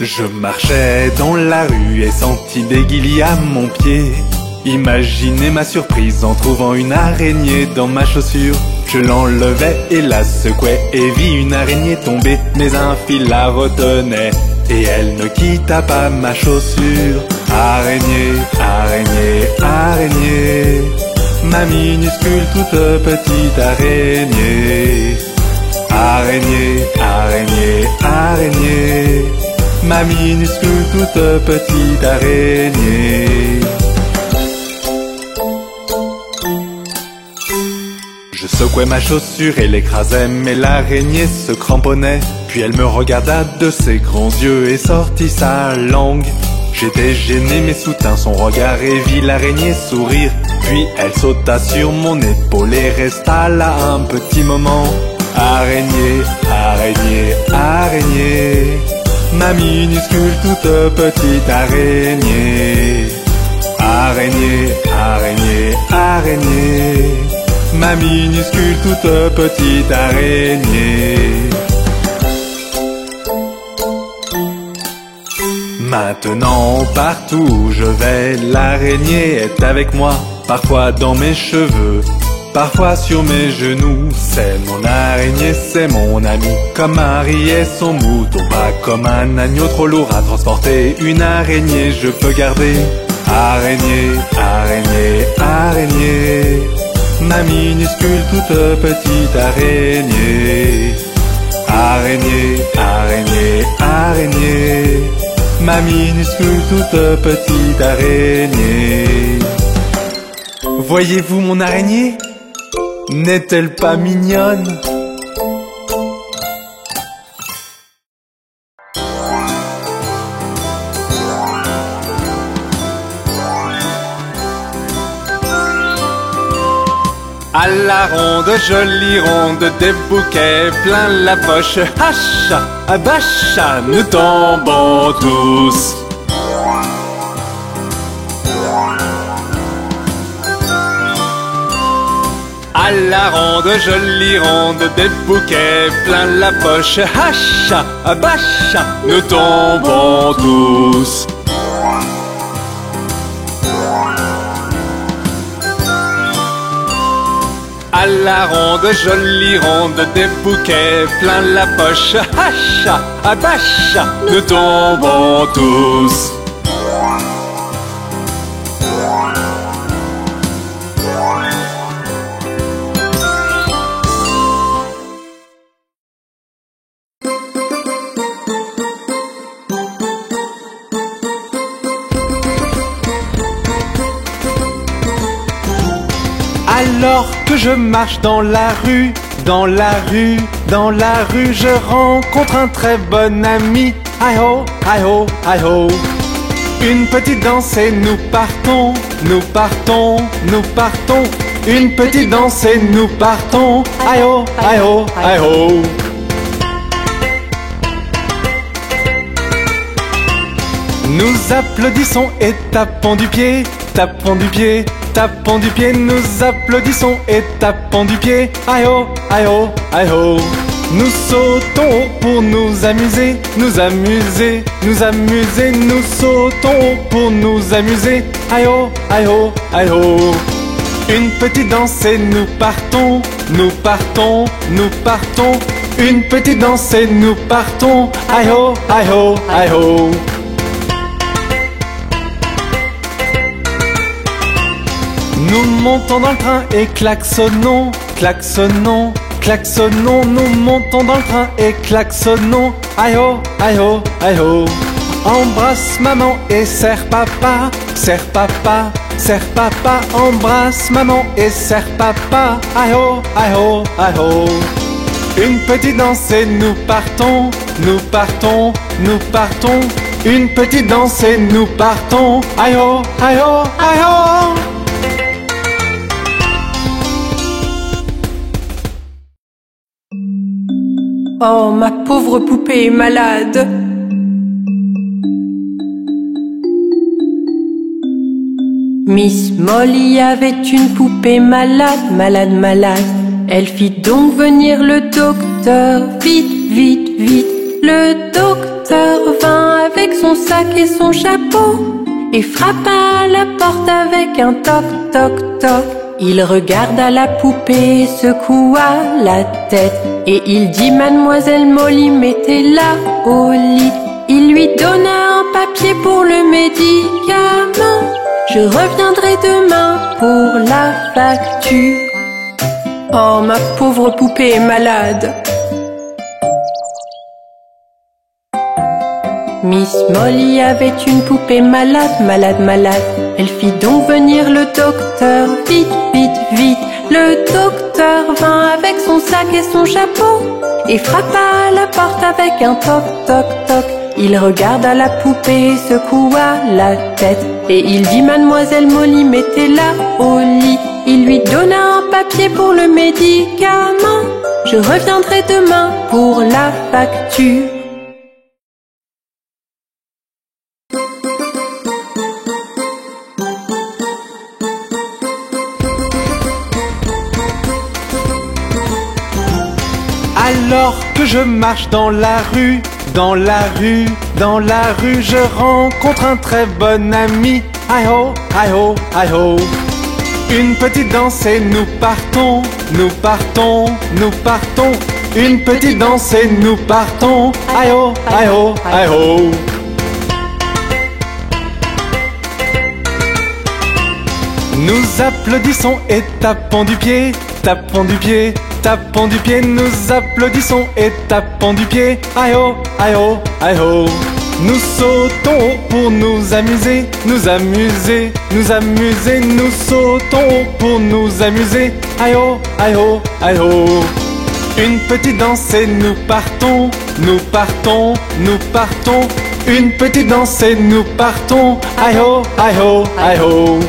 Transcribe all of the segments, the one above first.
Je marchais dans la rue et sentis des guillis à mon pied. Imaginez ma surprise en trouvant une araignée dans ma chaussure. Je l'enlevai et la secouai et vis une araignée tomber. Mais un fil la retenait et elle ne quitta pas ma chaussure. Araignée, araignée, araignée, ma minuscule toute petite araignée. Araignée, araignée, araignée, ma minuscule toute petite araignée. Je secouais ma chaussure et l'écrasais, mais l'araignée se cramponnait. Puis elle me regarda de ses grands yeux et sortit sa langue. J'étais gêné mais soutint son regard et vis l'araignée sourire. Puis elle sauta sur mon épaule et resta là un petit moment. Araignée, araignée, araignée, ma minuscule toute petite araignée. Araignée, araignée, araignée, ma minuscule toute petite araignée. Maintenant, partout où je vais, l'araignée est avec moi. Parfois dans mes cheveux, parfois sur mes genoux. C'est mon araignée, c'est mon ami. Comme Marie et son mouton, pas comme un agneau trop lourd à transporter. Une araignée je peux garder. Araignée, araignée, araignée, ma minuscule toute petite araignée. Araignée, araignée, araignée, ma minuscule toute petite araignée. Voyez-vous mon araignée? N'est-elle pas mignonne? À la ronde, jolie ronde, des bouquets plein la poche. Hacha, abacha, nous tombons tous. À la ronde, jolie ronde, des bouquets plein la poche. Hacha, abacha, nous tombons tous. À la ronde, jolie ronde, des bouquets plein la poche. Hacha, abacha, nous tombons tous. Alors que je marche dans la rue, dans la rue, dans la rue, je rencontre un très bon ami. Hi-ho, hi-ho, hi-ho. Une petite danse et nous partons, nous partons, nous partons. Une petite danse et nous partons. Hi-ho, hi-ho, hi-ho. Nous applaudissons et tapons du pied, tapons du pied, tapons du pied. Nous applaudissons et tapons du pied. Aïe-ho, aïe-ho, aïe-ho. Nous sautons haut pour nous amuser, nous amuser, nous amuser. Nous sautons haut pour nous amuser. Aïe-ho, aïe-ho, aïe-ho. Une petite danse et nous partons, nous partons, nous partons. Une petite danse et nous partons. Aïe-ho, aïe-ho, aïe-ho. Nous montons dans le train et klaxonnons, klaxonnons, klaxonnons. Nous montons dans le train et klaxonnons. Aïe-ho, aïe-ho, aïe-ho. Embrasse maman et serre papa, serre papa, serre papa. Embrasse maman et serre papa. Aïe-ho, aïe-ho, aïe-ho. Une petite danse et nous partons, nous partons, nous partons. Une petite danse et nous partons. Aïe-ho, aïe-ho, aïe-ho. Oh, ma pauvre poupée est malade. Miss Molly avait une poupée malade, malade, malade. Elle fit donc venir le docteur, vite, vite, vite. Le docteur vint avec son sac et son chapeau et frappa à la porte avec un toc, toc, toc. Il regarda la poupée, secoua la tête et il dit: Mademoiselle Molly, mettez-la au lit. Il lui donna un papier pour le médicament. Je reviendrai demain pour la facture. Oh, ma pauvre poupée est malade. Miss Molly avait une poupée malade, malade, malade. Elle fit donc venir le docteur, vite, vite, vite. Le docteur vint avec son sac et son chapeau et frappa à la porte avec un toc, toc, toc. Il regarda la poupée, secoua la tête et il dit: Mademoiselle Molly, mettez-la au lit. Il lui donna un papier pour le médicament. Je reviendrai demain pour la facture. Alors que je marche dans la rue, dans la rue, dans la rue, je rencontre un très bon ami. Hi ho, hi ho, hi ho. Une petite danse et nous partons, nous partons, nous partons. Une petite danse et nous partons. Hi ho, hi ho, hi ho. Nous applaudissons et tapons du pied, tapons du pied, tapons du pied. Nous applaudissons et tapons du pied. Hi ho, hi ho, hi ho. Nous sautons haut pour nous amuser, nous amuser, nous amuser. Nous sautons haut pour nous amuser. Hi ho, hi ho, hi ho. Une petite danse et nous partons, nous partons, nous partons. Une petite danse et nous partons. Hi ho, hi ho, hi ho.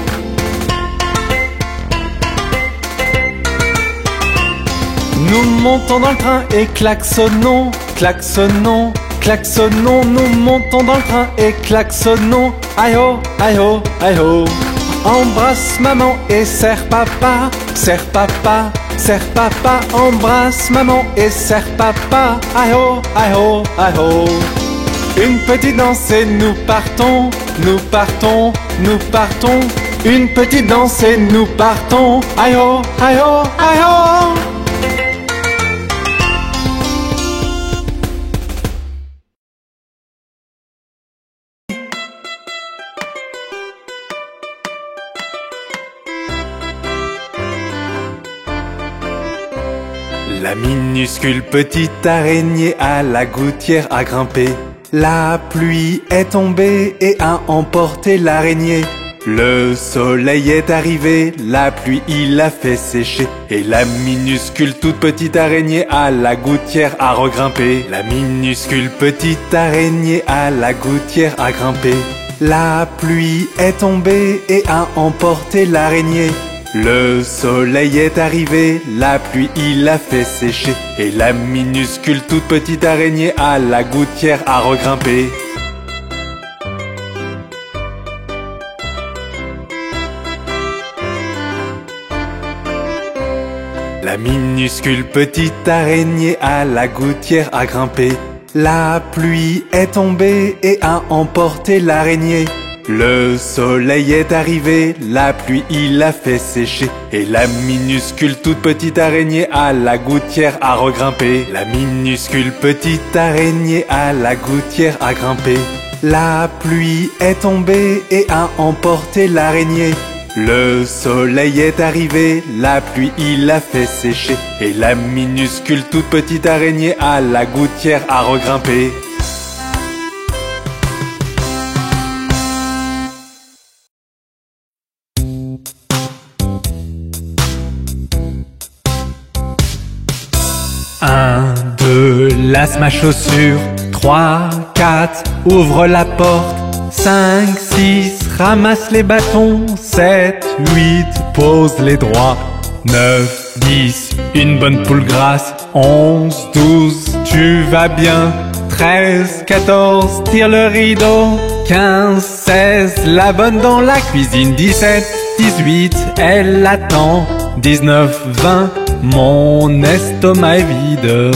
Nous montons dans le train et klaxonnons, klaxonnons, klaxonnons. Nous montons dans le train et klaxonnons. Aïe ho, aïe ho, aïe ho. Embrasse maman et serre papa, serre papa, serre papa. Embrasse maman et serre papa. Aïe ho, aïe ho, aïe ho. Une petite danse et nous partons, nous partons, nous partons. Une petite danse et nous partons. Aïe ho, aïe ho, aïe ho. La minuscule petite araignée à la gouttière a grimpé. La pluie est tombée et a emporté l'araignée. Le soleil est arrivé, la pluie il l'a fait sécher. Et la minuscule toute petite araignée à la gouttière a regrimpé. La minuscule petite araignée à la gouttière a grimpé. La pluie est tombée et a emporté l'araignée. Le soleil est arrivé, la pluie il l'a fait sécher. Et la minuscule toute petite araignée à la gouttière a regrimpé. La minuscule petite araignée à la gouttière a grimpé. La pluie est tombée et a emporté l'araignée. Le soleil est arrivé, la pluie il l'a fait sécher. Et la minuscule toute petite araignée à la gouttière a regrimpé. La minuscule petite araignée à la gouttière a grimpé. La pluie est tombée et a emporté l'araignée. Le soleil est arrivé, la pluie il l'a fait sécher. Et la minuscule toute petite araignée à la gouttière a regrimpé. Un, deux, lasse ma chaussure. 3, 4, ouvre la porte. 5, 6, ramasse les bâtons. 7, 8, pose les droits. 9, 10, une bonne poule grasse. 11, 12, tu vas bien. 13, 14, tire le rideau. 15, 16, la bonne dans la cuisine. 17, 18, elle attend. 19, 20, mon estomac est vide.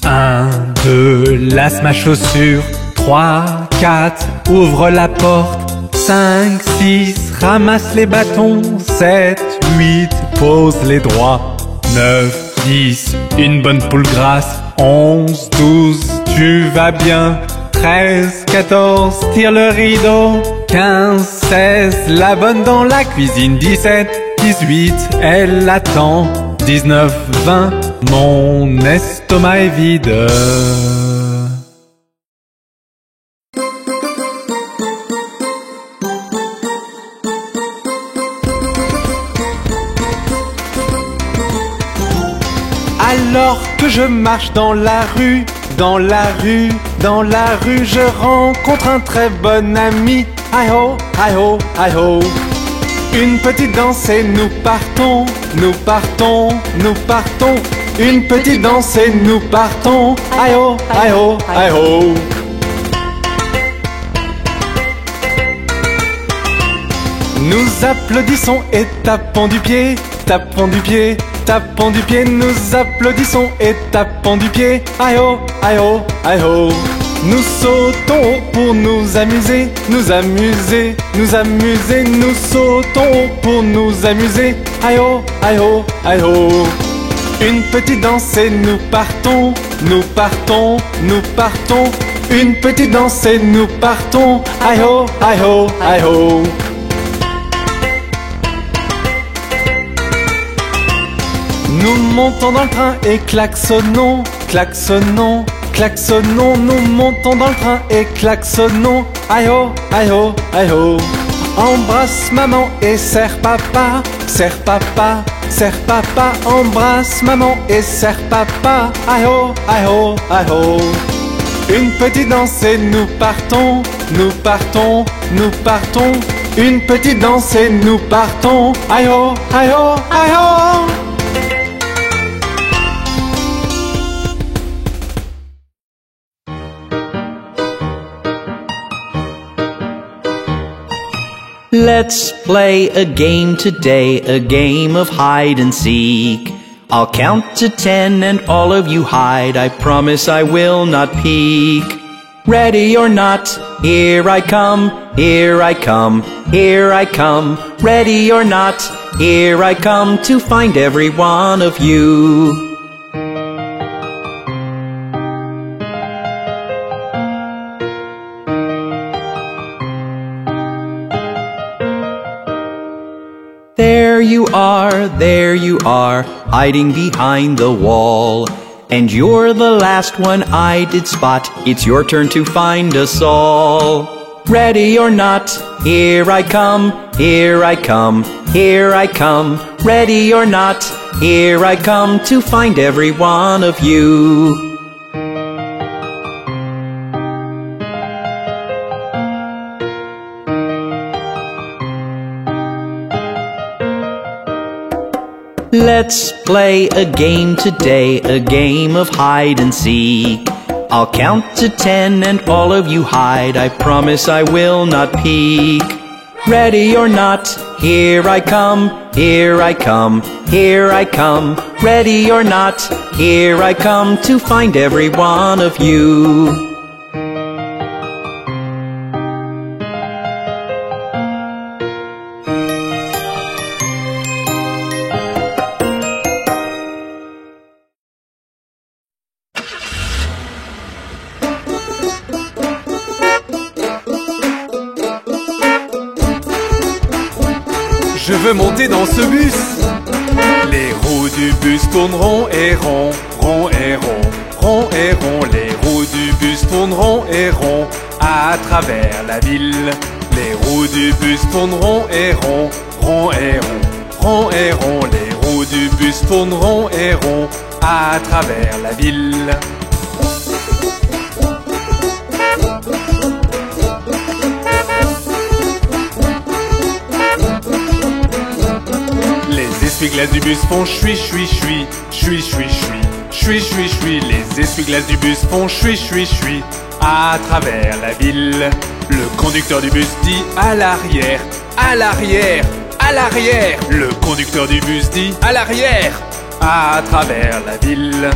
Un, deux, lasse ma chaussure. 3, 4, ouvre la porte. 5, 6, ramasse les bâtons. 7, 8, pose les droits. 9, 10, une bonne poule grasse. 11, 12, tu vas bien. 13, 14, tire le rideau. 15, 16, la bonne dans la cuisine. 17, 18, elle attend. 19, 20, mon estomac est vide. Alors que je marche dans la rue, dans la rue, dans la rue, je rencontre un très bon ami. Hi ho, hi ho, hi ho. Une petite danse et nous partons, nous partons, nous partons. Une petite danse et nous partons. Hi ho, hi ho, hi ho. Nous applaudissons et tapons du pied, tapons du pied, tapons du pied. Nous applaudissons et tapons du pied. Hi ho, hi ho, hi ho. Nous sautons pour nous amuser, nous amuser, nous amuser. Nous sautons pour nous amuser. Hi ho, hi ho, hi ho. Une petite danse et nous partons, nous partons, nous partons. Une petite danse et nous partons. Hi ho, hi ho, hi ho. Nous montons dans le train et klaxonnons, klaxonnons, klaxonnons. Nous montons dans le train et klaxonnons. Aïe ho, aïe ho, aïe ho. Embrasse maman et serre papa, serre papa, serre papa. Embrasse maman et serre papa. Aïe ho, aïe ho, aïe ho. Une petite danse et nous partons, nous partons, nous partons. Une petite danse et nous partons. Aïe ho, aïe ho, aïe ho. Let's play a game today, a game of hide and seek. I'll count to 10 and all of you hide. I promise I will not peek. Ready or not, here I come, here I come, here I come. Ready or not, here I come to find every one of you. There you are, hiding behind the wall. And you're the last one I did spot. It's your turn to find us all. Ready or not, here I come, here I come, here I come. Ready or not, here I come to find every one of you. Let's play a game today, a game of hide and seek. I'll count to 10 and all of you hide. I promise I will not peek. Ready or not, here I come, here I come, here I come. Ready or not, here I come to find every one of you. Je veux monter dans ce bus. Les roues du bus tourneront et rond, rond et rond, rond et rond. Les roues du bus tourneront et rond à travers la ville. Les roues du bus tourneront et rond, rond et rond, rond et rond. Les roues du bus tourneront et rond à travers la ville. Les essuie-glaces du bus font chui chui chui, chui chui chui, chui chui chui. Les essuie-glaces du bus font chui chui chui à travers la ville. Le conducteur du bus dit à l'arrière, à l'arrière, à l'arrière. Le conducteur du bus dit à l'arrière, à travers la ville.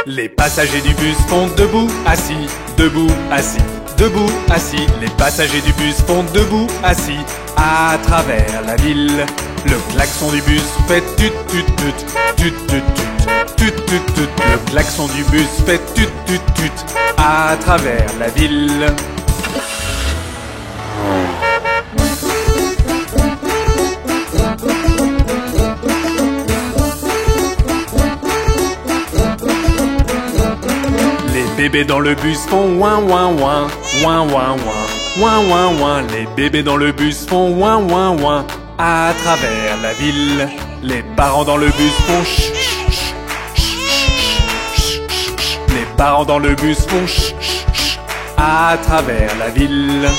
Les passagers du bus font debout, assis, debout, assis, debout, assis. Les passagers du bus font debout, assis, à travers la ville. Le klaxon du bus fait tut tut tut, tut tut tut, tut tut tut. Le klaxon du bus fait tut tut tut, à travers la ville. Les bébés dans le bus font ouin ouin ouin, ouin ouin ouin, ouin ouin ouin. Les bébés dans le bus font ouin ouin ouin, à travers la ville. Les parents dans le bus font ch ch ch ch ch. Les parents dans le bus font ch ch ch, à travers la ville.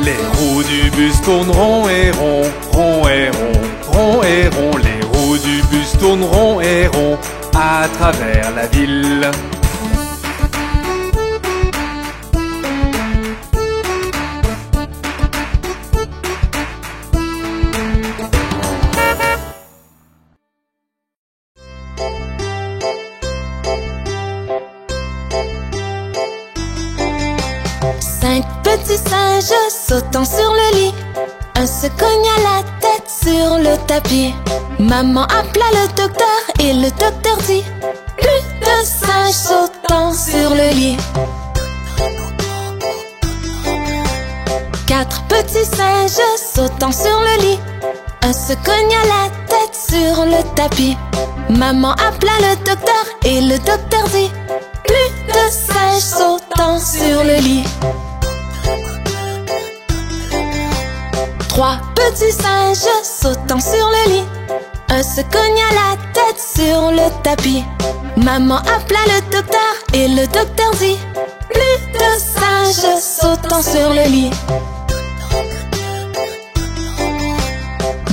Les roues du bus tournent rond et rond, rond et rond, rond et rond. Les roues du bus tournent rond et rond, à travers la ville. Cinq petits singes sautant sur le lit. Un se cogna la tête sur le tapis. Maman appela le docteur et le docteur dit: plus de singes sautant sur le lit. Quatre petits singes sautant sur le lit. Un se cogna la tête sur le tapis. Maman appela le docteur et le docteur dit: plus de singes sautant sur le lit. Trois petits singes sautant sur le lit. Un se cogna la tête sur le tapis. Maman appela le docteur et le docteur dit: plus de singes sautant sur le lit.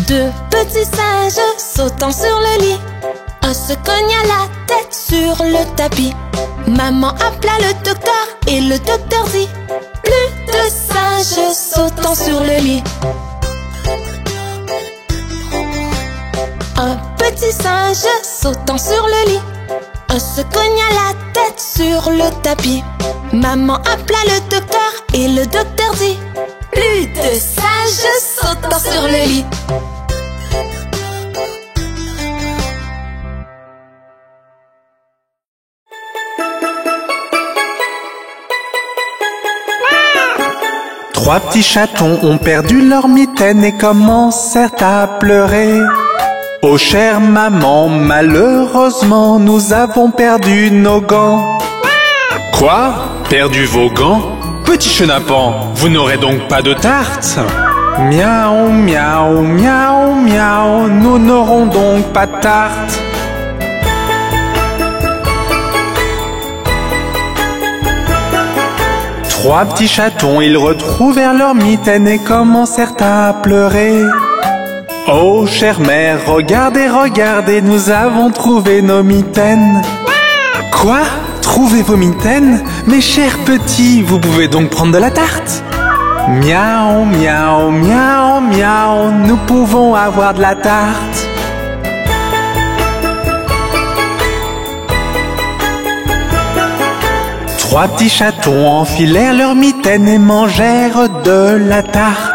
Deux petits singes sautant sur le lit. Un se cogna la tête sur le tapis. Maman appela le docteur et le docteur dit: plus de singes sautant sur le lit. Un petit singe sautant sur le lit. Un se cogna la tête sur le tapis. Maman appela le docteur et le docteur dit: plus de singes sautant sur le lit. Trois petits chatons ont perdu leur mitaine et commencèrent à pleurer. Oh chère maman, malheureusement, nous avons perdu nos gants. Quoi? Perdu vos gants? Petit chenapan, vous n'aurez donc pas de tarte? Miaou, miaou, miaou, miaou, nous n'aurons donc pas de tarte. Trois petits chatons, ils retrouvèrent leur mitaine et commencèrent à pleurer. Oh chère mère, regardez, regardez, nous avons trouvé nos mitaines. Quoi? Trouver vos mitaines? Mes chers petits, vous pouvez donc prendre de la tarte? Miaou, miaou, miaou, miaou, nous pouvons avoir de la tarte. Trois petits chatons enfilèrent leurs mitaines et mangèrent de la tarte.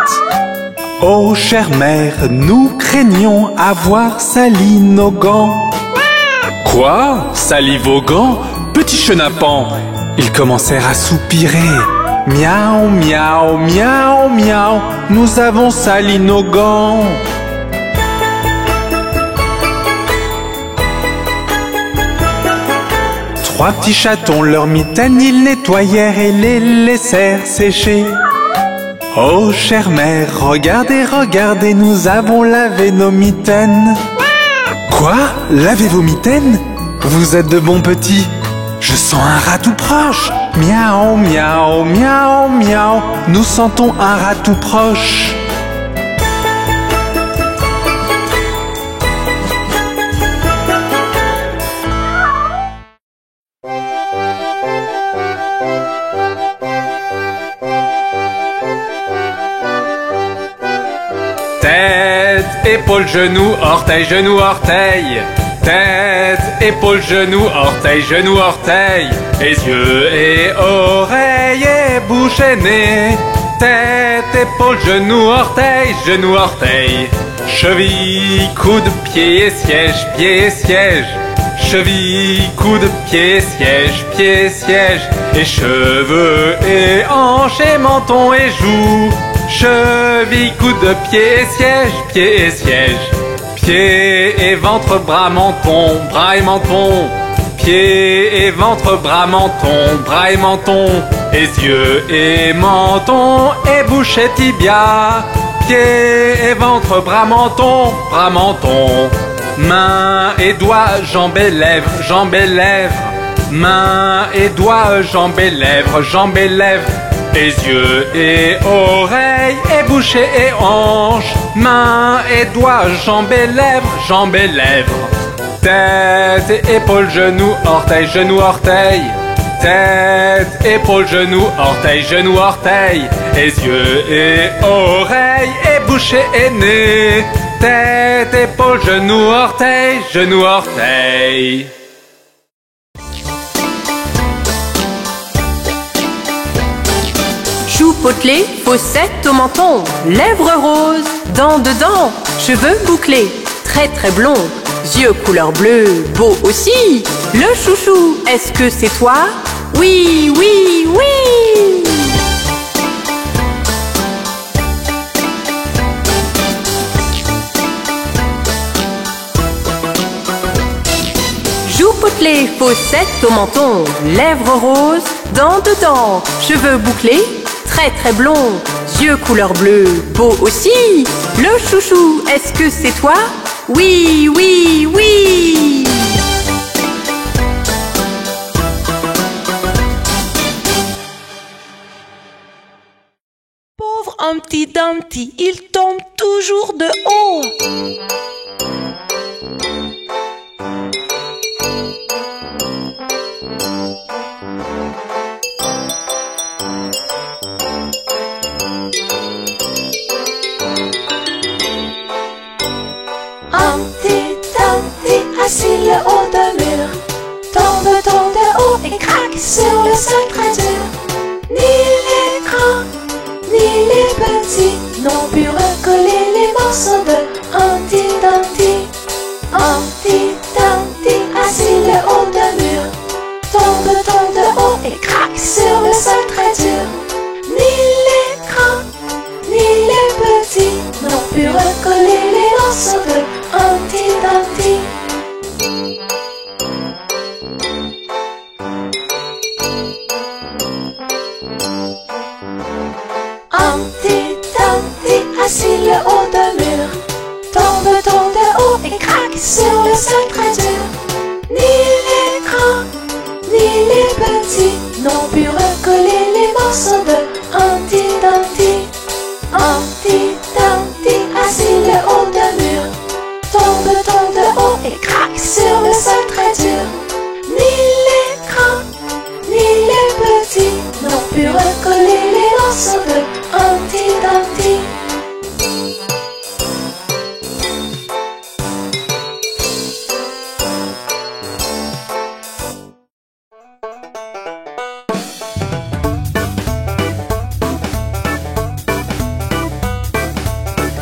Oh chère mère, nous craignons avoir sali nos gants. Quoi? Sali vos gants? Petit chenapan, ils commencèrent à soupirer. Miaou, miaou, miaou, miaou, nous avons sali nos gants. Trois petits chatons, leurs mitaines, ils nettoyèrent et les laissèrent sécher. Oh chère mère, regardez, regardez, nous avons lavé nos mitaines. Quoi? Lavez vos mitaines? Vous êtes de bons petits. Je sens un rat tout proche. Miaou, miaou, miaou, miaou. Nous sentons un rat tout proche. Tête, épaule, genou, orteil, genou, orteil. Tête, épaule, genou, orteil, genou, orteil. Les yeux et oreilles et bouche et nez. Tête, épaule, genou, orteil, genou, orteil. Cheville, coude, pied et siège, pied et siège. Cheville, coude, pied, pied, siège. Et cheveux et hanches et menton et joues. Cheville, coude, pied et siège. Pieds et ventre, bras, menton, bras et menton. Pieds et ventre, bras, menton, bras et menton. Les yeux et menton et bouche et tibia. Pieds et ventre, bras, menton, bras, menton. Mains et doigts, jambes et lèvres, jambes et lèvres. Mains et doigts, jambes et lèvres, jambes et lèvres. Les yeux et oreilles et bouche et hanches. Mains et doigts, jambes et lèvres, jambes et lèvres. Tête et épaules, genoux, orteil, genou, orteil. Tête, épaules, genoux, orteil, genou, orteil. Les yeux et oreilles et bouche et nez. Tête, épaules, genoux, orteil, genou, orteil. Joues potelées, fossettes au menton, lèvres roses, dents dedans, cheveux bouclés, très très blonds, yeux couleur bleue, beau aussi. Le chouchou, est-ce que c'est toi? Oui, oui, oui! Joues potelées, fossettes au menton, lèvres roses, dents dedans, cheveux bouclés, très très blond, yeux couleur bleue, beau aussi. Le chouchou, est-ce que c'est toi? Oui, oui, oui! Pauvre Humpty Dumpty, il tombe toujours de haut. Assis le haut d'un mur, tombe de haut et craque sur le sol très dur. Ni les grands, ni les petits n'ont pu recoller les morceaux de Humpty Dumpty. Humpty Dumpty, assis le haut d'un mur, tombe de haut et craque sur le sol très dur. Ni les grands, ni les petits n'ont pu recoller les morceaux de Humpty Dumpty. Humpty Dumpty, assis le haut d'un mur, tombe de haut et craque sur le sol très dur. Ni les grands, ni les petits n'ont pu recoller les morceaux de Humpty Dumpty. Humpty Dumpty, assis le haut d'un mur, tombe de haut et craque sur le sol très dur. Ni les grands, ni les petits n'ont pu recoller les morceaux de Humpty Dumpty.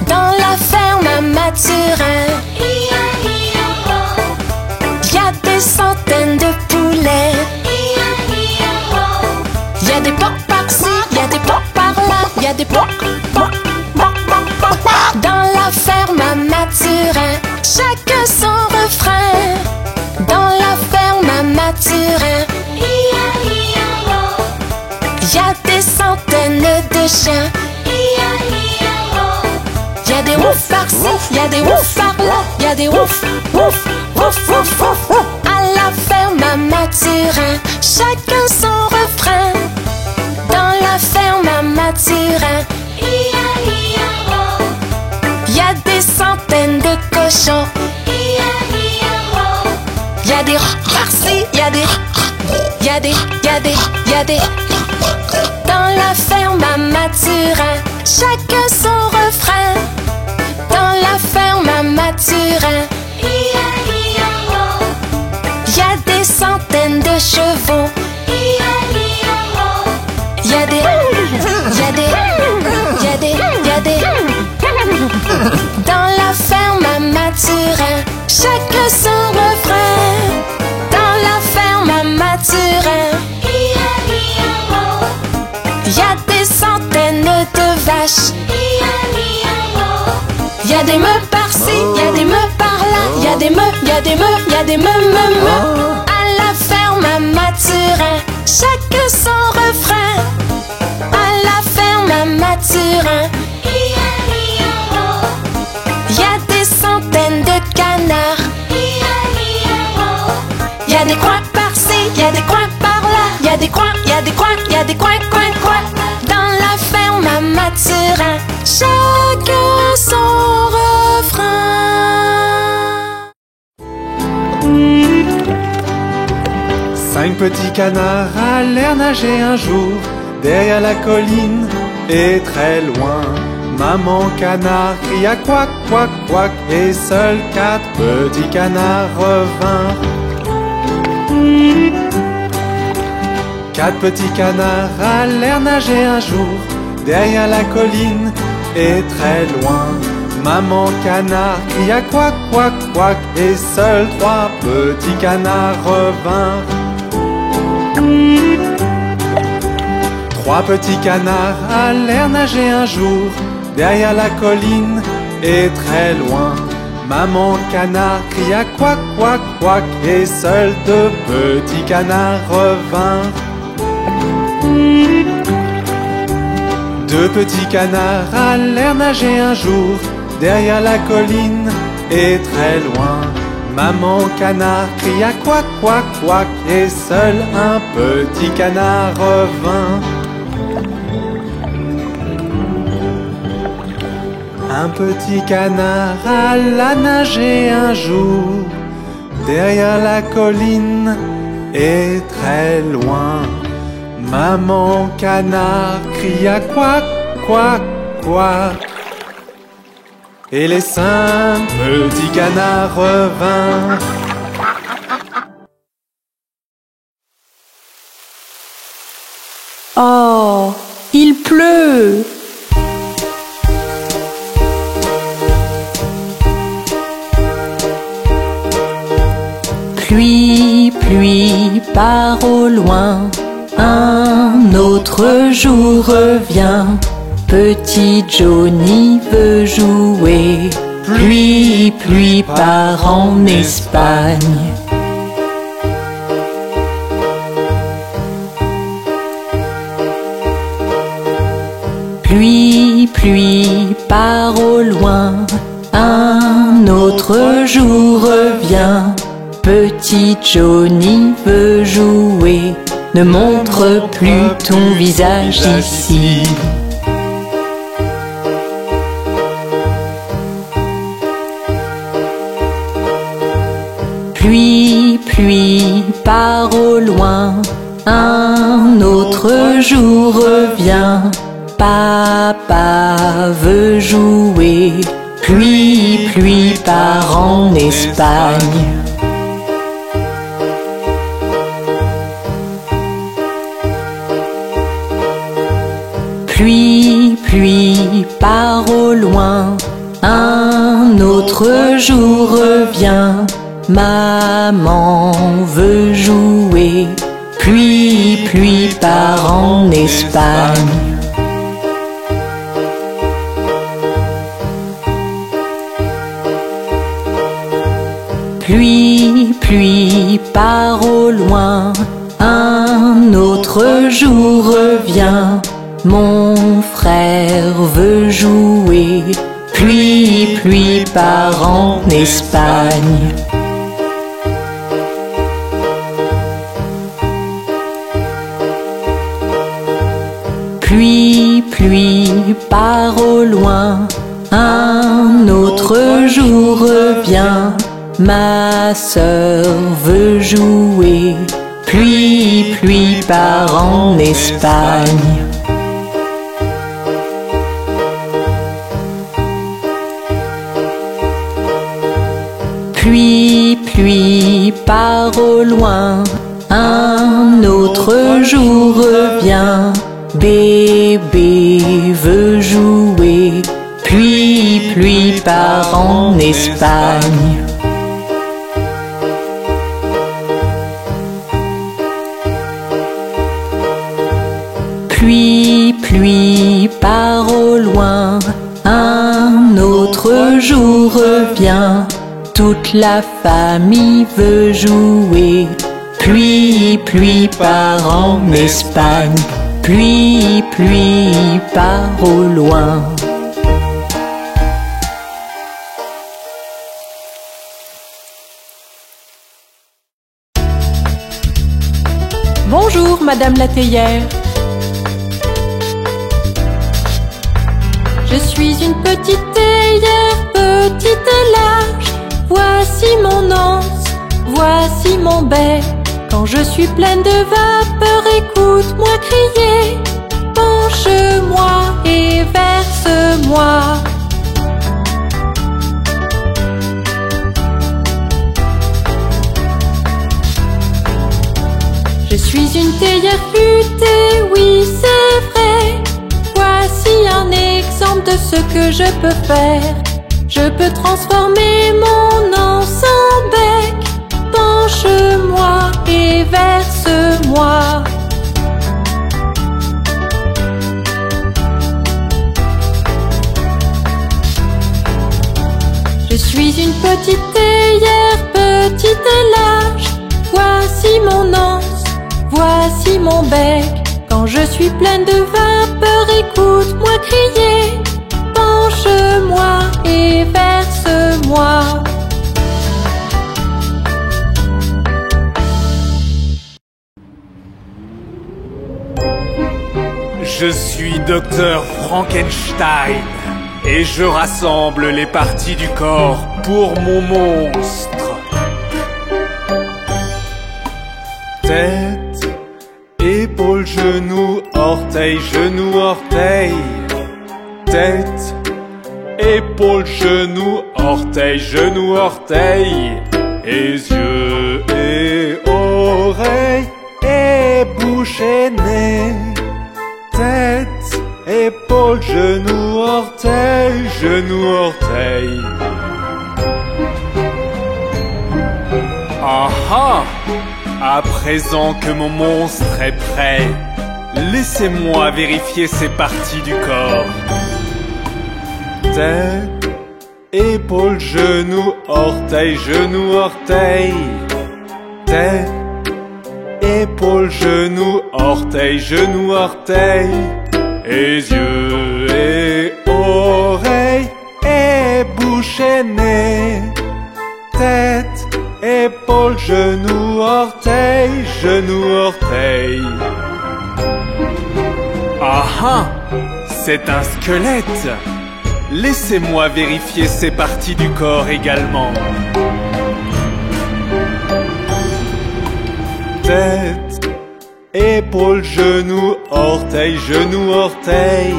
Dans la ferme à Mathurin, des ouf par-ci, y a des ouf par-là, y a des ouf, ouf, ouf, ouf, ouf. À la ferme à Mathurin, chacun son refrain. Dans la ferme à Mathurin, y a des centaines de cochons. Y a des par-ci, y a des, y a des, y a des, y a des. Dans la ferme à Mathurin, chacun son refrain. Dans la ferme à Mathurin, y a des centaines de chevaux. Y a des, y a des, y a des, y a des. Dans la ferme à Mathurin, chacun son refrain. Dans la ferme à Mathurin, y a des centaines de vaches. Y a des meules par-ci, y a des meules par-là, y a des meules, y a des meules, y a des meules. À la ferme à Mathurin, chacun son refrain. À la ferme à Mathurin, y a des centaines de canards. Y a des coins par-ci, y a des coins par-là, y a des coins, y a des coins, y a des coins, coins, coins. Dans la ferme à Mathurin, chacun son refrain. 5 petits canards allèrent nager un jour derrière la colline et très loin. Maman canard cria quack, quack, quack, et seuls 4 petits canards revinrent. 4 petits canards allèrent nager un jour derrière la colline et très loin. Maman canard cria quack, quack, quack, et seuls 3 petits canards revinrent. 3 petits canards allèrent nager un jour derrière la colline et très loin. Maman canard cria quack, quack, quack, et seuls 2 petits canards revinrent. 2 petits canards allèrent nager un jour derrière la colline et très loin. Maman canard cria quack, quack, quack, et seul un petit canard revint. Un petit canard alla nager un jour derrière la colline et très loin. Maman canard cria quack, quack, quack, et les 5 petits canards revinrent. Oh, il pleut! Pluie, pluie, part au loin, un autre jour revient. Petit Johnny veut jouer. Pluie, pluie, part en Espagne. Pluie, pluie, part au loin, un autre jour revient. Petit Johnny veut jouer. Ne montre plus ton visage ici. Pluie, pluie, part au loin, un autre jour revient. Papa veut jouer. Pluie, pluie, part en Espagne. Pluie, pluie, part au loin, un autre jour revient. Maman veut jouer. Pluie, pluie, part en Espagne. Pluie, pluie, part au loin, un autre jour revient. Mon frère veut jouer. Pluie, pluie part en Espagne. Pluie, pluie part au loin. Un autre jour revient. Ma sœur veut jouer. Pluie, pluie part en Espagne. Pluie, pluie part au loin. Un autre jour revient. Bébé veut jouer. Pluie, pluie part en Espagne. Pluie, pluie part au loin. Un autre jour revient. Toute la famille veut jouer. Pluie, pluie part en Espagne. Pluie, pluie part au loin. Bonjour, Madame la théière. Je suis une petite théière, petite et large. Voici mon anse, voici mon bec. Quand je suis pleine de vapeur, écoute-moi crier. Penche-moi et verse-moi. Je suis une théière flûtée, oui c'est vrai. Voici un exemple de ce que je peux faire. Je peux transformer mon anse en bec. Penche-moi et verse-moi. Je suis une petite théière, petite et large. Voici mon anse, voici mon bec. Quand je suis pleine de vapeur, écoute-moi crier. Penche-moi et verse-moi. Je suis Dr Frankenstein et je rassemble les parties du corps pour mon monstre. Tête, épaule, genou, orteil, genou, orteil. Tête, épaule, genou, orteil, genou, orteil. Et yeux et oreilles et bouche et nez. Tête, épaule, genou, orteil, genou, orteil. Ah ah! À présent que mon monstre est prêt, laissez-moi vérifier ces parties du corps. Tête, épaule, genou, orteil, genou, orteil. Tête, épaule, genou, orteil, genou, orteil. Et yeux et oreilles et bouche et nez. Tête, épaule, genou, orteil, genou, orteil. Ah ah, c'est un squelette. Laissez-moi vérifier ces parties du corps également. Tête, épaule, genou, orteil, genou, orteil.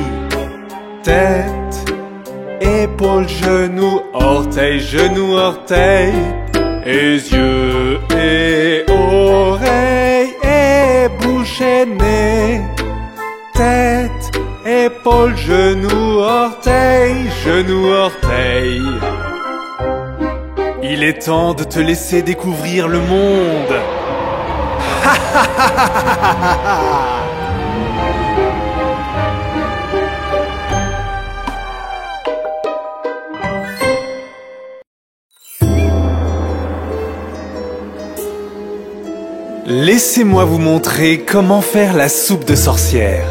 Tête, épaule, genou, orteil, genou, orteil. Et yeux et oreilles et bouche et nez. Tête, épaule, genou, orteil, genou, orteil. Il est temps de te laisser découvrir le monde. Laissez-moi vous montrer comment faire la soupe de sorcière.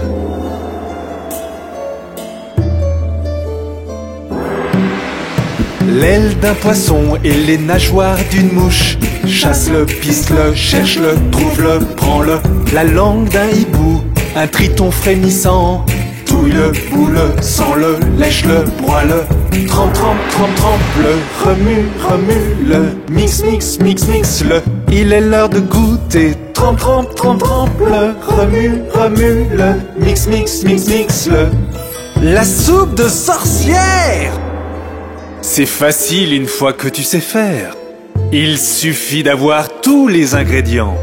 L'aile d'un poisson et les nageoires d'une mouche. Chasse-le, pisse-le, cherche-le, trouve-le, prends-le. La langue d'un hibou, un triton frémissant. Touille-le, boule-le, sens-le, lèche-le, broie-le. Trempe, trempe, trempe, trempe-le, remue, remue-le. Mix, mix, mix, mix-le. Il est l'heure de goûter. Trempe, trempe, trempe, trempe-le, remue, remue-le. Mix, mix, mix, mix-le. La soupe de sorcière! C'est facile une fois que tu sais faire. Il suffit d'avoir tous les ingrédients.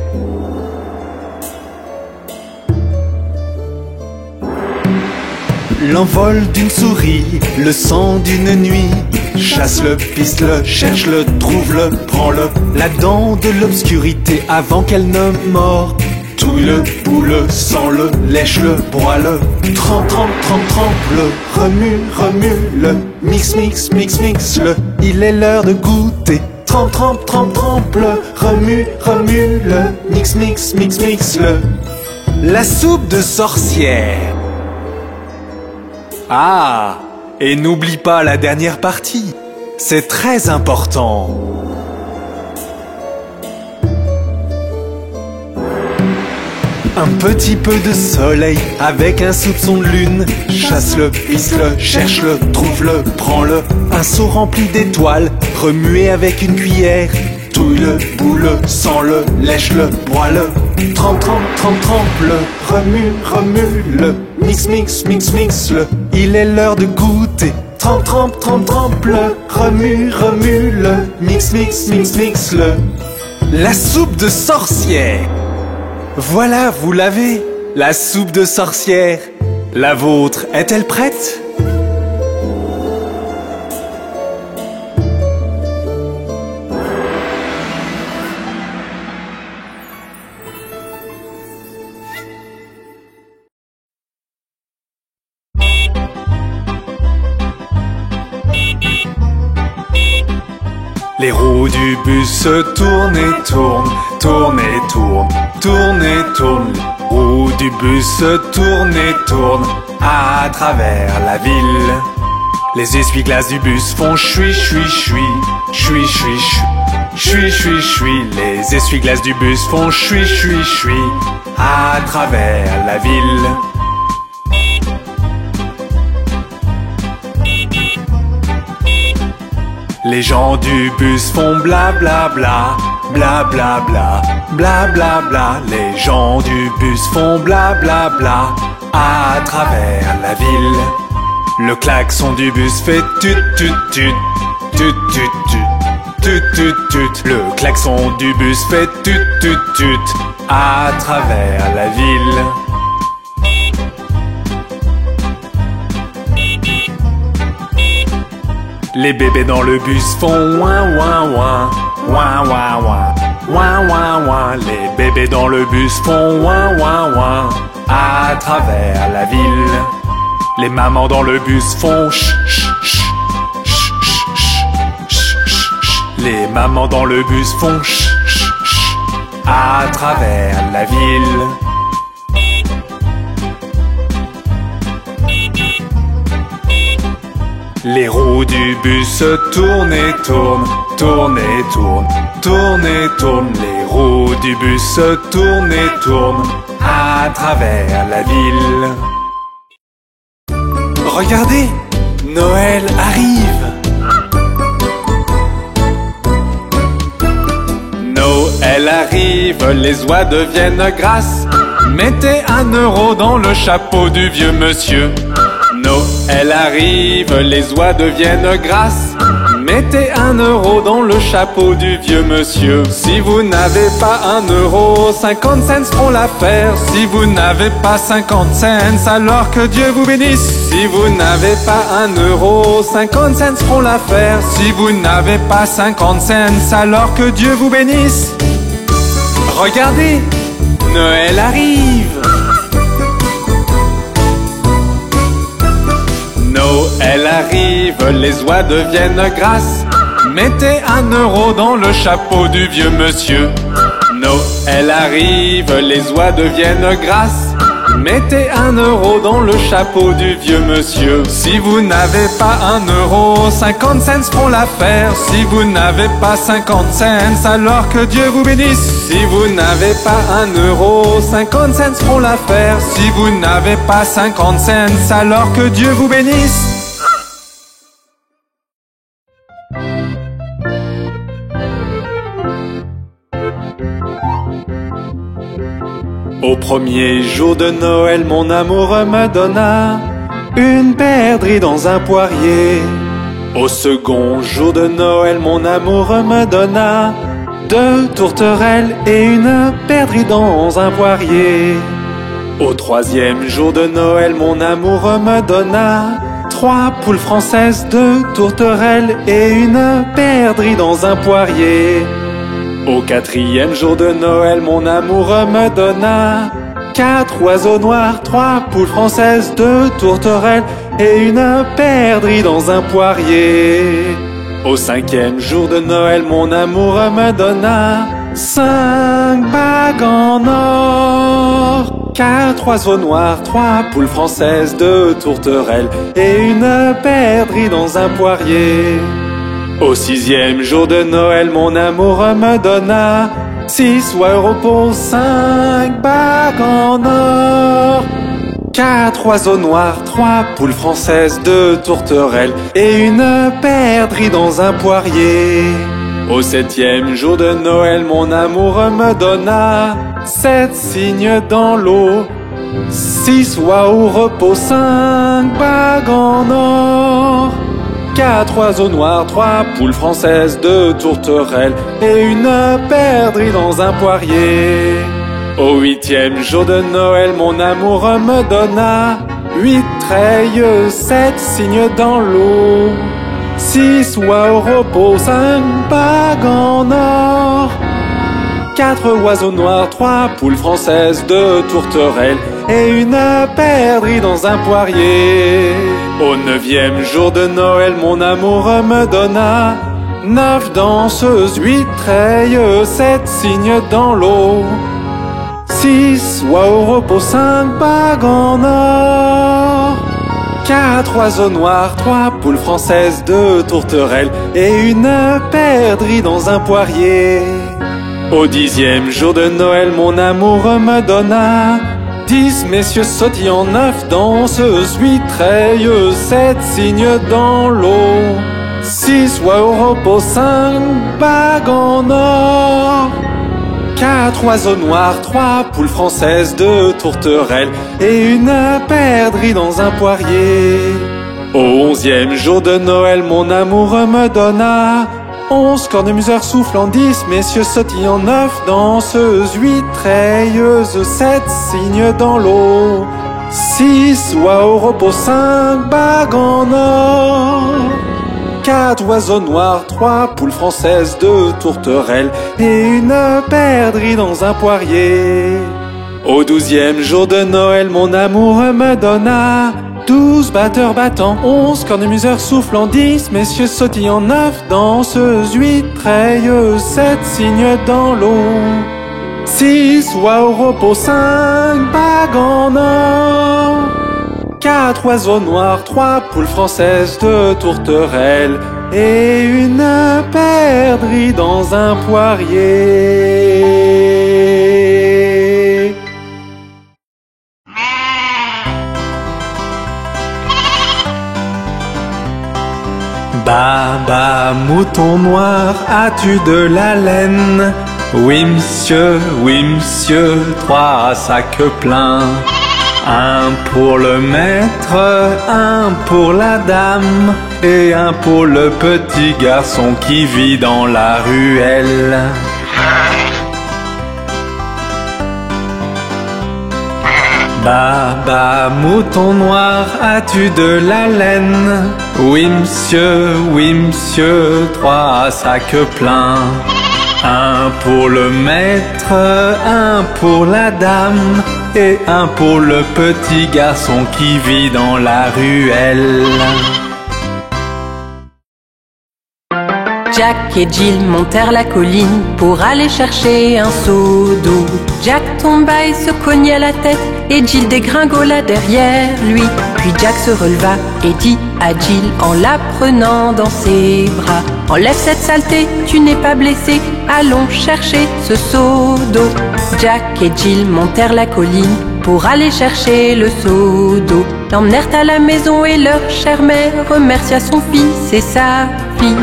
L'envol d'une souris, le sang d'une nuit. Chasse-le, pisse-le, cherche-le, trouve-le, prends-le. La dent de l'obscurité avant qu'elle ne mord. Touille-le, boule-le, sens-le, lèche-le, broie-le. Trempe, trempe, trempe, trempe-le, remue, remue-le. Mix, mix, mix, mix-le. Il est l'heure de goûter. Trempe, trempe, trempe, trempe-le, remue, remue-le. Mix, mix, mix, mix-le. La soupe de sorcière. Ah, et n'oublie pas la dernière partie. C'est très important. Un petit peu de soleil avec un soupçon de lune. Chasse-le, pisse-le, cherche-le, trouve-le, prends-le. Un seau rempli d'étoiles, remué avec une cuillère. Touille-le, boule-le, sens-le, lèche-le, broie-le. Trempe, trempe, trempe, trempe-le, remue, remue-le. Mix, mix, mix, mix-le. Il est l'heure de goûter. Trempe, trempe, trempe, trempe-le, remue, remue-le. Mix, mix, mix, mix-le. La soupe de sorcière. Voilà, vous l'avez, la soupe de sorcière. La vôtre est-elle prête ? Les roues du bus tournent et tournent, tournent et tournent, tournent et tournent. Les roues du bus tournent et tournent à travers la ville. Les essuie-glaces du bus font chui chui chui, chui chui chui, chui chui chui. Les essuie-glaces du bus font chui chui chui à travers la ville. Les gens du bus font bla bla bla, bla bla bla, bla bla bla. Les gens du bus font bla bla bla à travers la ville. Le klaxon du bus fait tut tut tut, tut tut tut, tut tut tut. Le klaxon du bus fait tut tut tut à travers la ville. Les bébés dans le bus font ouin ouin ouin, ouin ouin ouin, ouin ouin ouin. Les bébés dans le bus font ouin ouin ouin à travers la ville. Les mamans dans le bus font ch ch ch, ch ch ch, ch ch. Les mamans dans le bus font ch ch ch à travers la ville. Les roues du bus tournent et tournent, tournent et tournent, tournent et tournent. Les roues du bus tournent et tournent à travers la ville. Regardez, Noël arrive. Noël arrive, les oies deviennent grasses. Mettez 1 euro dans le chapeau du vieux monsieur. Noël arrive, les oies deviennent grasses. Mettez 1 euro dans le chapeau du vieux monsieur. Si vous n'avez pas 1 euro, 50 cents feront l'affaire. Si vous n'avez pas 50 cents, alors que Dieu vous bénisse. Si vous n'avez pas 1 euro, 50 cents feront l'affaire. Si vous n'avez pas 50 cents, alors que Dieu vous bénisse. Regardez, Noël arrive. Noël arrive, les oies deviennent grasses. Mettez 1 euro dans le chapeau du vieux monsieur. Noël arrive, les oies deviennent grasses. Mettez 1 euro dans le chapeau du vieux monsieur. Si vous n'avez pas 1 euro, 50 cents feront l'affaire. Si vous n'avez pas 50 cents, alors que Dieu vous bénisse. Si vous n'avez pas 1 euro, 50 cents feront l'affaire. Si vous n'avez pas 50 cents, alors que Dieu vous bénisse. Au premier jour de Noël, mon amour me donna une perdrix dans un poirier. Au second jour de Noël, mon amour me donna 2 tourterelles et une perdrix dans un poirier. Au troisième jour de Noël, mon amour me donna 3 poules françaises, 2 tourterelles et une perdrix dans un poirier. Au quatrième jour de Noël, mon amour me donna 4 oiseaux noirs, 3 poules françaises, 2 tourterelles et une perdrix dans un poirier. Au cinquième jour de Noël, mon amour me donna 5 bagues en or, 4 oiseaux noirs, 3 poules françaises, 2 tourterelles et une perdrix dans un poirier. Au sixième jour de Noël, mon amour me donna 6 euros pour 5 bagues en or, 4 oiseaux noirs, 3 poules françaises, 2 tourterelles et une perdrix dans un poirier. Au septième jour de Noël, mon amour me donna 7 cygnes dans l'eau, 6 oies au repos, 5 bagues en or, 4 oiseaux noirs, 3 poules françaises, 2 tourterelles et une perdrix dans un poirier. Au huitième jour de Noël, mon amour me donna 8 treilles, 7 cygnes dans l'eau, 6 oies au repos, 5 bagues en or, 4 oiseaux noirs, 3 poules françaises, 2 tourterelles et une perdrix dans un poirier. Au neuvième jour de Noël, mon amour me donna 9 danseuses, 8 treilles, 7 cygnes dans l'eau, 6 oies au repos, 5 bagues en or, 4 oiseaux noirs, 3 poules françaises, 2 tourterelles et une perdrix dans un poirier. Au dixième jour de Noël, mon amour me donna 10 messieurs sautillants, 9 danseuses, 8 treilles, 7 cygnes dans l'eau, 6 oies au repos, 5 bagues en or, 4 oiseaux noirs, 3 poules françaises, 2 tourterelles et une perdrix dans un poirier. Au onzième jour de Noël, mon amour me donna 11 cornemuseurs soufflants, 10 messieurs sautillants, 9 danseuses, 8 treilleuses, 7 cygnes dans l'eau, 6 oies au repos, 5 bagues en or, 4 oiseaux noirs, 3 poules françaises, 2 tourterelles et une perdrix dans un poirier. Au douzième jour de Noël, mon amour me donna 12 batteurs battants, 11 cornemuseurs soufflants, 10 messieurs sautillants, 9 danseuses, 8 treilleuses, 7 cygnes dans l'eau, 6 oies au repos, 5 bagues en or, 4 oiseaux noirs, 3 poules françaises, 2 tourterelles et une perdrix dans un poirier. Baba, mouton noir, as-tu de la laine? Oui monsieur, 3 sacs pleins. Un pour le maître, un pour la dame, et un pour le petit garçon qui vit dans la ruelle. Baba, mouton noir, as-tu de la laine? Oui monsieur, 3 sacs pleins. Un pour le maître, un pour la dame, et un pour le petit garçon qui vit dans la ruelle. Jack et Jill montèrent la colline pour aller chercher un seau d'eau. Jack tomba et se cogna la tête et Jill dégringola derrière lui. Puis Jack se releva et dit à Jill en la prenant dans ses bras: enlève cette saleté, tu n'es pas blessé, allons chercher ce seau d'eau. Jack et Jill montèrent la colline pour aller chercher le seau d'eau. L'emmenèrent à la maison et leur chère mère remercia son fils et sa fille.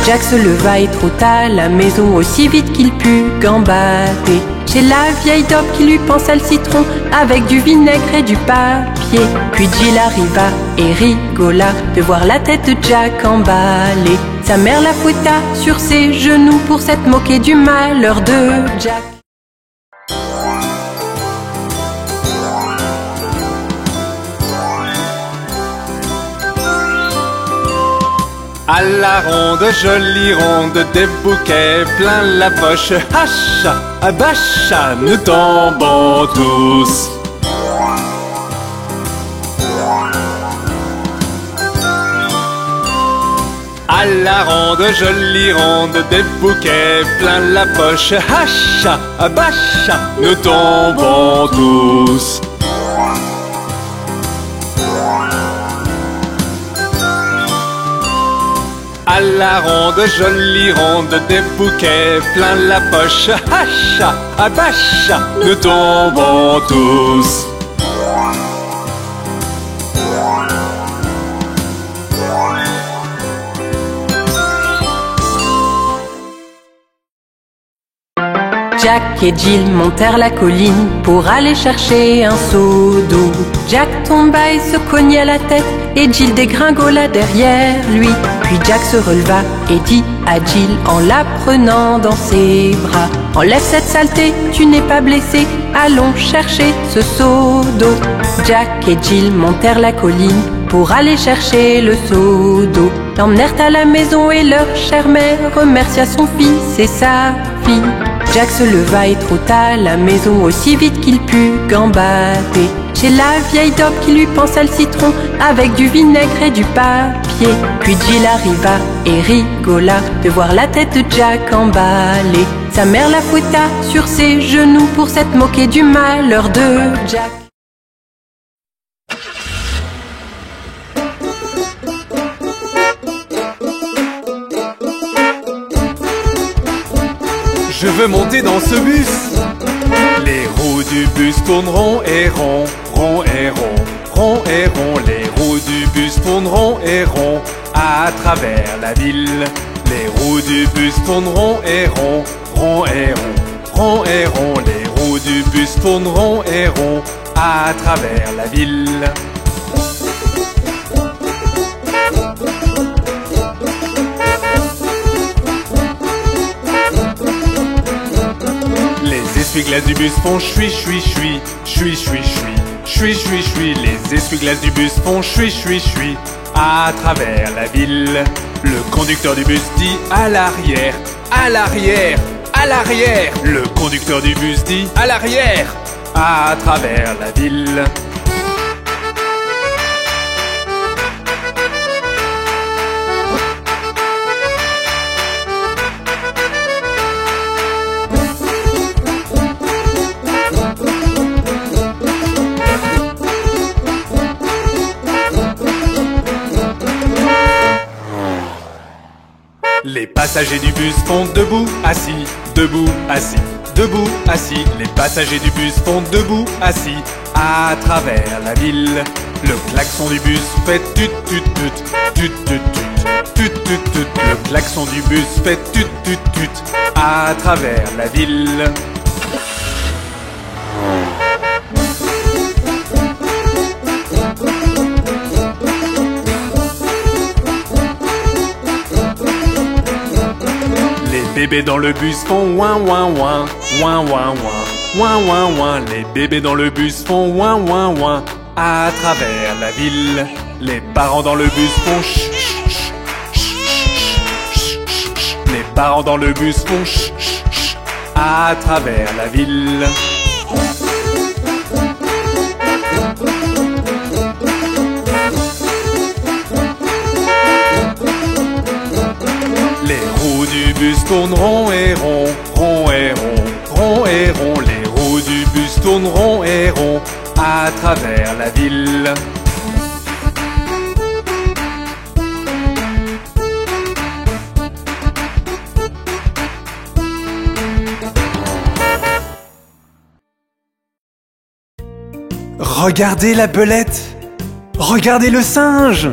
Jack se leva et trota à la maison aussi vite qu'il put gambader. Chez la vieille daube qui lui pansa le citron avec du vinaigre et du papier. Puis Jill arriva et rigola de voir la tête de Jack emballée. Sa mère la fouetta sur ses genoux pour s'être moquée du malheur de Jack. À la ronde, jolie ronde, des bouquets plein la poche. Hacha, abacha, nous tombons tous. À la ronde, jolie ronde, des bouquets plein la poche. Hacha, abacha, nous tombons tous. À la ronde, jolie ronde, des bouquets plein la poche. Hacha, abacha, nous tombons tous. Jack et Jill montèrent la colline pour aller chercher un seau d'eau. Jack tomba et se cogna la tête et Jill dégringola derrière lui. Puis Jack se releva et dit à Jill en la prenant dans ses bras: enlève cette saleté, tu n'es pas blessé, allons chercher ce seau d'eau. Jack et Jill montèrent la colline pour aller chercher le seau d'eau. L'emmenèrent à la maison et leur chère mère remercia son fils et sa fille. Jack se leva et trota à la maison aussi vite qu'il put gambader. Chez la vieille daube qui lui pansa le citron avec du vinaigre et du papier. Puis Jill arriva et rigola de voir la tête de Jack emballée. Sa mère la fouetta sur ses genoux pour s'être moquée du malheur de Jack. Je veux monter dans ce bus. Les roues du bus tourneront et rond, rond et rond, rond et rond. Les roues du bus tourneront et rond à travers la ville. Les roues du bus tourneront et rond, rond et rond, rond et rond. Les roues du bus tourneront et rond à travers la ville. Les essuie-glaces du bus font chui chui chui, chui chui chui, chui chui chui. Les essuie-glaces du bus font chui chui chui à travers la ville. Le conducteur du bus dit à l'arrière, à l'arrière, à l'arrière. Le conducteur du bus dit à l'arrière, à travers la ville. Les passagers du bus font debout, assis, debout, assis, debout, assis. Les passagers du bus font debout, assis, à travers la ville. Le klaxon du bus fait tut tut tut, tut tut tut, tut tut tut. Le klaxon du bus fait tut tut tut, à travers la ville. Les bébés dans le bus font ouin ouin ouin, ouin ouin ouin, ouin ouin ouin. Les bébés dans le bus font ouin ouin ouin à travers la ville. Les parents dans le bus font ch ch ch ch ch. Les parents dans le bus font ch ch ch à travers la ville. Les roues du bus tournent rond et rond, rond et rond, rond et rond. Les roues du bus tournent rond et rond à travers la ville. Regardez la belette! Regardez le singe!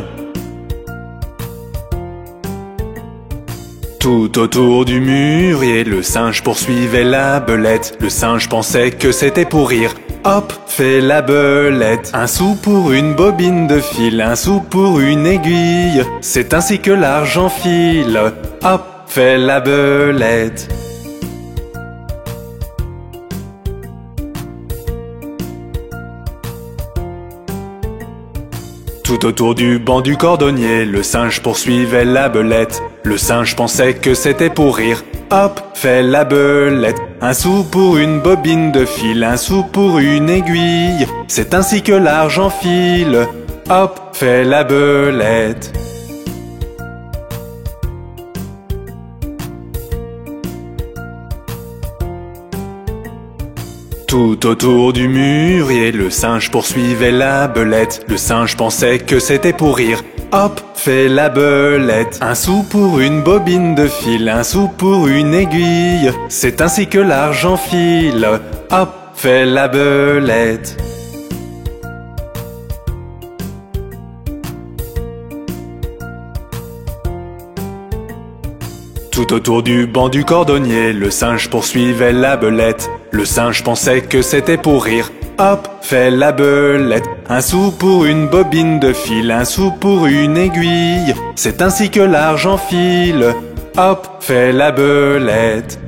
Tout autour du mûrier, le singe poursuivait la belette. Le singe pensait que c'était pour rire. Hop, fait la belette. Un sou pour une bobine de fil, un sou pour une aiguille. C'est ainsi que l'argent file. Hop, fait la belette. Tout autour du banc du cordonnier, le singe poursuivait la belette. Le singe pensait que c'était pour rire. Hop, fait la belette. Un sou pour une bobine de fil, un sou pour une aiguille. C'est ainsi que l'argent file. Hop, fait la belette. Tout autour du mûrier, le singe poursuivait la belette. Le singe pensait que c'était pour rire. Hop, fait la belette. Un sou pour une bobine de fil, un sou pour une aiguille. C'est ainsi que l'argent file. Hop, fait la belette. Tout autour du banc du cordonnier, le singe poursuivait la belette. Le singe pensait que c'était pour rire. Hop, fait la belette. Un sou pour une bobine de fil, un sou pour une aiguille. C'est ainsi que l'argent file. Hop, fait la belette.